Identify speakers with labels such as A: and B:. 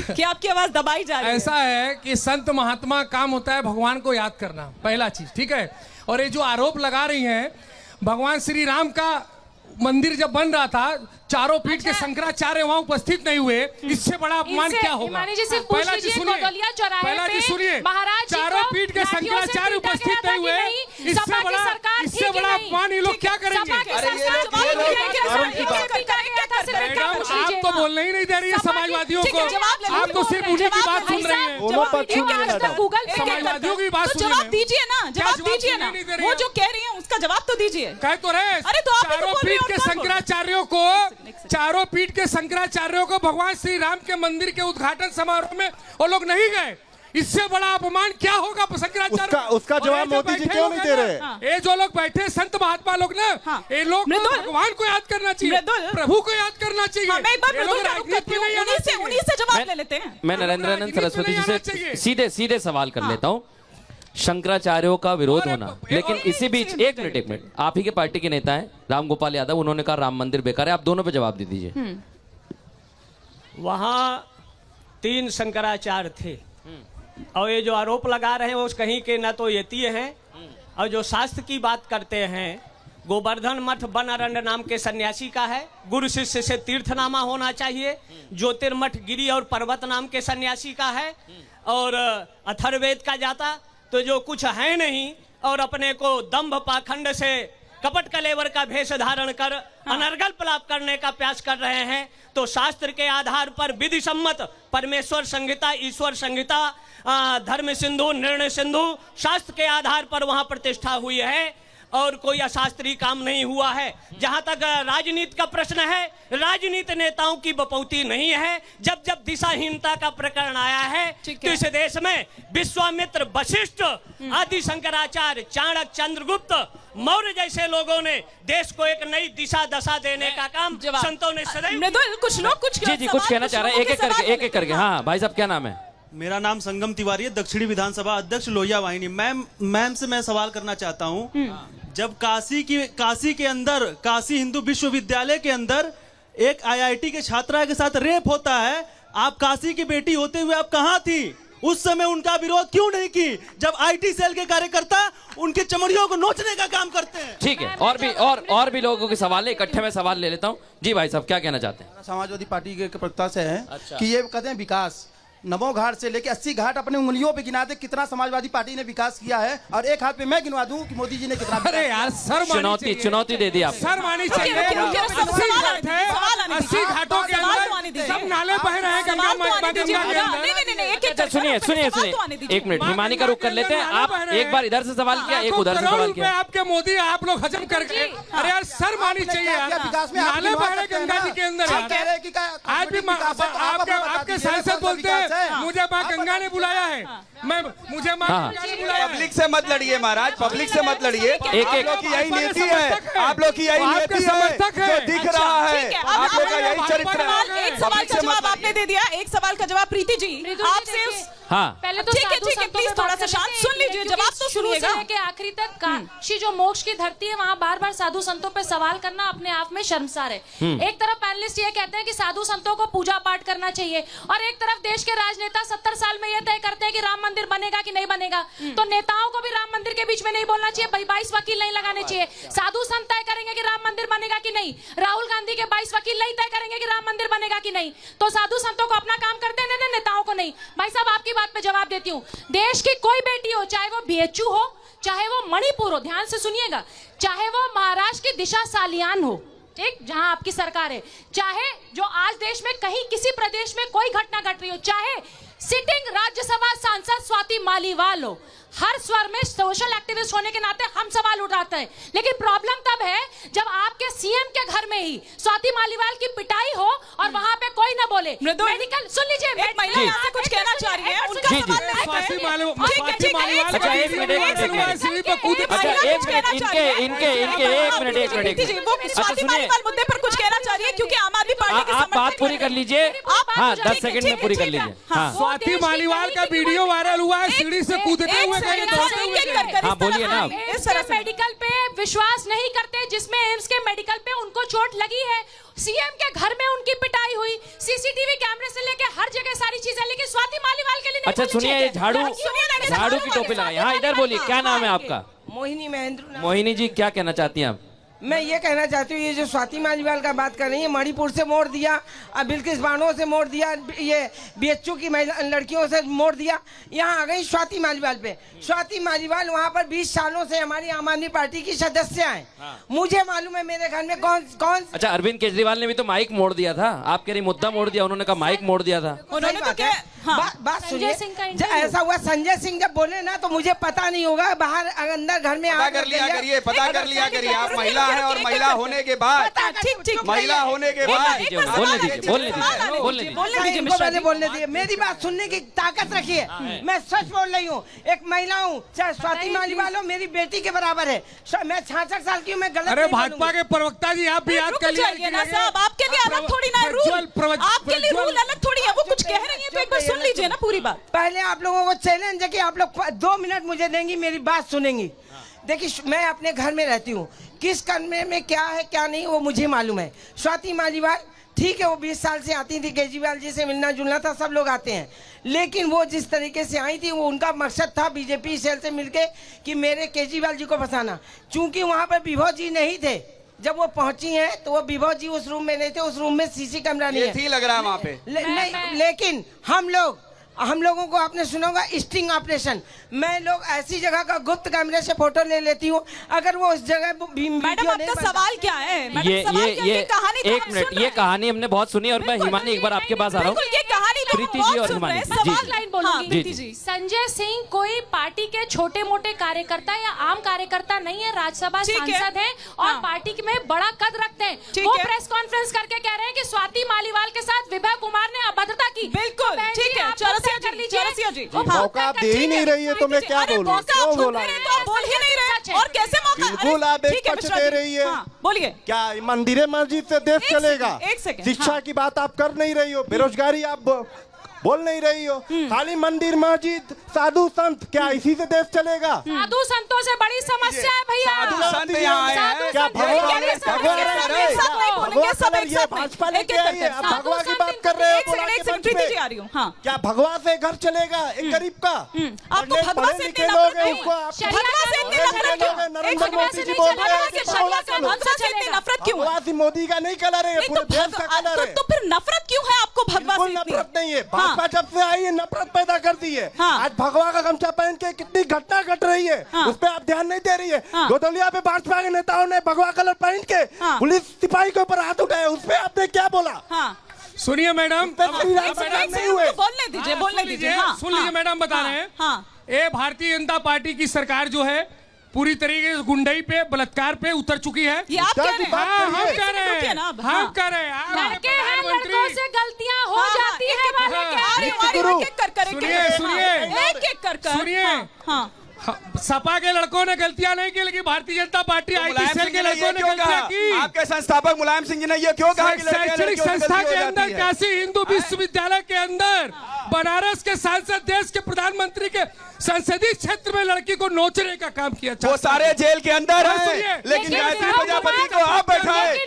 A: कि आपकी आवाज दबाई जा रही है।
B: ऐसा है कि संत महात्मा काम होता है भगवान को याद करना, पहला चीज, ठीक है। और ये जो आरोप लगा रही हैं, भगवान श्री राम का मंदिर जब बन रहा था, चारों पीठ के शंकराचार्य वहां उपस्थित नहीं हुए, इससे बड़ा अपमान क्या होगा? पहला चीज सुनिए, चारों पीठ के शंकराचार्य उपस्थित नहीं हुए, इससे बड़ा अपमान ये लोग क्या करेंगे? मैडम, आप तो बोलने ही नहीं दे रही है समाजवादियों को, आप तो सिर्फ उन्हीं की बात सुन रही हैं। समाजवादियों की बात सुन रही हैं।
A: जवाब दीजिए ना, जवाब दीजिए ना, वो जो कह रही हैं उसका जवाब तो दीजिए।
B: कह तो रहे, चारों पीठ के शंकराचार्यों को भगवान श्री राम के मंदिर के उद्घाटन समारोह में वो लोग नहीं गए, इससे बड़ा अपमान क्या होगा शंकराचार्य?
C: उसका जवाब मोदी जी क्यों नहीं दे रहे?
B: ये जो लोग बैठे संत महात्मा लोग ना, ये लोग भगवान को याद करना चाहिए, प्रभु को याद करना चाहिए।
A: उन्हीं से जवाब ले लेते हैं।
D: मैं नरेंद्रानंद सरस्वती जी से सीधे सवाल कर लेता हूँ। शंकराचार्यों का विरोध होना, लेकिन इसी बीच एक मिनट, आप ही के पार्टी के नेता हैं राम गोपाल यादव, उन्होंने कहा राम मंदिर बेकार है, आप दोनों पे जवाब दे दीजिए।
E: वहां 3 शंकराचार्य थे और ये जो आरोप लगा रहे हैं वो कहीं के न तो यतीय हैं, और जो शास्त्र की बात करते हैं, गोवर्धन मठ वन अरण्य नाम के सन्यासी का है, गुरु शिष्य से तीर्थनामा होना चाहिए। ज्योतिर्मठ गिरी और पर्वत नाम के सन्यासी का है, और अथर्ववेद का जाता तो जो कुछ है नहीं, और अपने को दंभ पाखंड से कपट कलेवर का भेष धारण कर अनर्गल पलाप करने का प्रयास कर रहे हैं। तो शास्त्र के आधार पर विधि सम्मत परमेश्वर संहिता, ईश्वर संहिता, धर्म सिंधु, निर्णय सिंधु, शास्त्र के आधार पर वहां प्रतिष्ठा हुई है और कोई अशास्त्रीय काम नहीं हुआ है। जहां तक राजनीति का प्रश्न है, राजनीति नेताओं की बपौती नहीं है। जब जब दिशाहीनता का प्रकरण आया है तो इस देश में विश्वामित्र, वशिष्ठ आदि शंकराचार्य, चाणक्य, चंद्रगुप्त मौर्य जैसे लोगों ने देश को एक नई दिशा दशा देने का काम संतों ने सदैव।
A: कुछ लोग कुछ
D: कहना चाह रहे हैं, एक एक करके। हाँ भाई साहब, क्या नाम है?
F: मेरा नाम संगम तिवारी है, दक्षिणी विधानसभा अध्यक्ष लोहिया वाहिनी। मैम से मैं सवाल करना चाहता हूं, जब काशी के अंदर, काशी हिंदू विश्वविद्यालय के अंदर एक आईआईटी के छात्रा के साथ रेप होता है, आप काशी की बेटी होते हुए आप कहां थी? उस समय उनका विरोध क्यों नहीं की, जब आईटी सेल के कार्यकर्ता उनके चमड़ियों को नोचने का काम करते हैं?
D: ठीक है, और भी लोगों के सवाल है, इकट्ठे में सवाल ले लेता हूँ। जी भाई साहब, क्या कहना चाहते हैं?
G: समाजवादी पार्टी के प्रवक्ता से है कि ये कहते हैं विकास, नमो घाट से लेके 80 घाट अपने उंगलियों पे गिना दे कितना समाजवादी पार्टी ने विकास किया है, और एक हाथ पे मैं गिनवा दूं कि मोदी जी ने कितना।
B: अरे यार,
D: चुनौती दे दी आप।
B: सर मानी चाहिए। 80 घाटों के अंदर सब नाले बह रहे हैं गंगा के अंदर।
D: सुनिए, एक मिनट, हिमानी का रुख कर लेते हैं। आप एक बार इधर से सवाल किया, एक उधर से सवाल किया।
B: आपके मोदी आप लोग हजम करके, अरे यार सर मानी चाहिए, नाले बह रहे गंगा जी के अंदर। आज भी आपके सांसद बोलते हैं मुझे माँ गंगा ने बुलाया है, मुझे माँ गंगा ने बुलाया।
C: पब्लिक से मत लड़िए महाराज, पब्लिक से मत लड़िए।
D: एक
C: की यही नीति है, आप लोग की यही नीति है जो दिख रहा है, आप लोग का यही चरित्र है।
A: एक सवाल का जवाब आपने दे दिया, एक सवाल का जवाब प्रीति जी आपसे।
D: हाँ,
A: पहले तो ठीक है, प्लीज थोड़ा सा शांत सुन लीजिए, जवाब तो
H: शुरू से लेके आखिरी तक काशी जो मोक्ष की धरती है, वहाँ बार बार साधु संतों पे सवाल करना अपने आप में शर्मसार है। एक तरफ पैनलिस्ट ये कहते हैं कि साधु संतों को पूजा पाठ करना चाहिए, और एक तरफ देश के राजनेता 70 साल में ये तय करते हैं कि राम मंदिर बनेगा कि नहीं बनेगा। तो नेताओं को भी राम मंदिर के बीच में नहीं बोलना चाहिए, 22 वकील नहीं लगाने चाहिए। साधु संत तय करेंगे कि राम मंदिर बनेगा कि नहीं, राहुल गांधी के 22 वकील नहीं तय करेंगे कि राम मंदिर बनेगा कि नहीं। तो साधु संतों को अपना काम करते हैं, नेताओं को नहीं। भाई साहब, आपकी बात पे जवाब देती हूँ। देश की कोई बेटी हो, चाहे वो बीएचयू हो, चाहे वो मणिपुर हो, ध्यान से सुनिएगा, चाहे वो महाराष्ट्र की दिशा सालियान हो, ठीक, जहां आपकी सरकार है, चाहे जो आज देश में कहीं किसी प्रदेश में कोई घटना घट रही हो, चाहे सिटिंग राज्यसभा सांसद स्वाति मालीवाल हो, हर स्वर में सोशल एक्टिविस्ट होने के नाते हम सवाल उठाते हैं। लेकिन प्रॉब्लम तब है जब आपके सीएम के घर में ही स्वाति मालीवाल की पिटाई हो और वहां पे कोई ना बोले। मेडिकल सुन लीजिए,
A: एक महिला यहाँ से कुछ कहना चाह रही है, उनका सवाल मुद्दे पर कुछ कहना चाह रही है, क्योंकि आम आदमी पार्टी
D: आप बात पूरी कर लीजिए। हाँ, 10 सेकंड में पूरी कर लीजिए।
B: स्वाति मालीवाल का वीडियो वायरल हुआ है, सीढ़ी से कूदते हुए।
D: हाँ, बोलिए ना।
H: इस मेडिकल पे विश्वास नहीं करते, जिसमें एम्स के मेडिकल पे उनको चोट लगी है, सीएम के घर में उनकी पिटाई हुई, सीसीटीवी कैमरे से लेके हर जगह सारी चीजें
D: अच्छा सुनिए, ये झाड़ू की टोपी लगाई। हाँ इधर बोलिए, क्या नाम है आपका?
I: मोहिनी महेंद्र।
D: मोहिनी जी, क्या कहना चाहती हैं आप?
I: मैं ये कहना चाहती हूँ, ये जो स्वाति मालीवाल का बात कर रही है, मणिपुर से मोड़ दिया, बिल्किस बानो से मोड़ दिया, ये बीएचयू की महिला लड़कियों से मोड़ दिया, यहाँ आ गई स्वाति मालीवाल पे। स्वाति मालीवाल वहाँ पर 20 सालों से हमारी आम आदमी पार्टी की सदस्य हैं। मुझे मालूम है मेरे घर में कौन।
D: अच्छा, अरविंद केजरीवाल ने भी तो माइक मोड़ दिया था, आप कह रही मुद्दा मोड़ दिया, उन्होंने कहा माइक मोड़ दिया था।
A: उन्होंने तो क्या
I: बात सुनिए, ऐसा हुआ संजय सिंह जब बोले ना तो मुझे पता नहीं होगा, बाहर अंदर घर में
C: पता कर लिया करिए, पता कर लिया करिए। आप महिला हैं और महिला होने के बाद, महिला होने के बाद
D: बोलने दीजिए।
I: बोलने दीजिए, मेरी बात सुनने की ताकत रखिए। मैं सच बोल रही हूँ, एक महिला हूँ, चाहे स्वाति मालीवाल हो, मेरी बेटी के बराबर है। मैं 66 साल की हूँ, मैं गलत।
B: अरे भाजपा के प्रवक्ता जी, आप भी याद कर लीजिए
A: ना साहब, आपके लिए अलग थोड़ी ना रूल, आपके लिए रूल अलग थोड़ी है। वो कुछ कह रही है तो एक बार सुन लीजिए ना पूरी बात।
I: पहले आप लोगों को चैलेंज है कि आप लोग 2 मिनट मुझे देंगी, मेरी बात सुनेंगी। देखिए, मैं अपने घर में रहती हूँ, किस कमरे में क्या है क्या नहीं वो मुझे मालूम है। स्वाति मालीवाल ठीक है, वो 20 साल से आती थी, केजरीवाल जी से मिलना जुलना था, सब लोग आते हैं, लेकिन वो जिस तरीके से आई थी, वो उनका मकसद था बीजेपी सेल से मिलके कि मेरे केजरीवाल जी को फंसाना। चूंकि वहाँ पर विभो जी नहीं थे, जब वो पहुंची हैं तो वो विभो जी उस रूम में नहीं थे, उस रूम में सीसी कैमरा नहीं है।
C: लग रहा है वहाँ पे
I: नहीं, लेकिन हम लोगों को आपने सुना होगा स्टिंग ऑपरेशन। मैं लोग ऐसी जगह का गुप्त कैमरे से फोटो ले लेती हूँ, अगर वो उस जगह
A: मैडम आपका सवाल क्या है?
D: ये एक मिनट, ये कहानी हमने बहुत सुनी और मैं हिमानी एक बार आपके पास आ रहा हूँ।
A: ये कहानी
D: प्रीति जी और हिमानी
H: सवाल लाइन बोलूंगी।
D: प्रीति जी,
H: संजय सिंह कोई पार्टी के छोटे मोटे कार्यकर्ता या आम कार्यकर्ता नहीं है, राज्यसभा सांसद है और पार्टी में बड़ा कद रखते हैं। वो प्रेस कॉन्फ्रेंस करके कह रहे हैं कि स्वाति मालीवाल के साथ विभा कुमार ने अभद्रता की।
A: बिल्कुल ठीक है, चौरसिया जी
J: मौका आप दे ही नहीं रही है तो मैं क्या बोलूं? क्यों बोला?
A: बोल ही नहीं रहे और कैसे मौका?
J: बिल्कुल आप एक पक्ष दे रही है।
A: बोलिए,
J: क्या मंदिरे मस्जिद से देश चलेगा?
A: एक सेकंड,
J: शिक्षा की बात आप कर नहीं रही हो, बेरोजगारी आप बोल नहीं रही हो, खाली मंदिर मस्जिद साधु संत, क्या इसी से देश चलेगा?
H: साधु संतों से बड़ी समस्या है भैया।
C: संत यहाँ आए हैं,
J: क्या भगवान भाजपा लेके आई है? आप भगवान की बात कर रहे हो? क्या भगवान से घर चलेगा एक गरीब का?
A: आपको भगवान से
J: लिखे लोग हैं, उसको नरेंद्र मोदी जी बोल रहे हैं
A: नफरत क्यों?
J: भगवान मोदी का नहीं कलर है, पूरे देश का कलर है।
A: तो फिर नफरत क्यों है आपको भगवान से?
J: नफरत नहीं है, भाजपा जब से आई है नफरत पैदा कर दी है। आज भगवा का गमछा पहन के कितनी घटना घट रही है, उस पर आप ध्यान नहीं दे रही है। गोदलिया पे भाजपा के नेताओं ने भगवा कलर पहन के पुलिस सिपाही के ऊपर हाथ उठाए, उस पर आपने क्या बोला?
B: सुनिए मैडम,
J: नहीं हुए।
A: बोलने दीजिए,
B: सुन लीजिए मैडम, बता रहे हैं ये भारतीय जनता पार्टी की सरकार जो है पूरी तरीके से गुंडई पे, बलात्कार पे उतर चुकी है।
A: ये आप कह रहे हैं?
B: हम कह रहे हैं, हम कह रहे हैं।
H: लड़के हैं, लड़कों से गलतियां हो जाती है।
B: सुनिए, सपा के लड़कों ने गलतियां नहीं की, लेकिन Bharatiya Janata party IT cell के लड़कों ने गलतियां की।
C: आपके संस्थापक मुलायम सिंह जी ने ये क्यों कहा?
B: शैक्षणिक संस्था के अंदर, काशी हिंदू विश्वविद्यालय के अंदर, बनारस के सांसद, देश के प्रधानमंत्री के संसदीय क्षेत्र में लड़की को नोचने का काम किया।
C: वो सारे जेल के अंदर है, लेकिन गायत्री प्रजापति को आप बैठाए।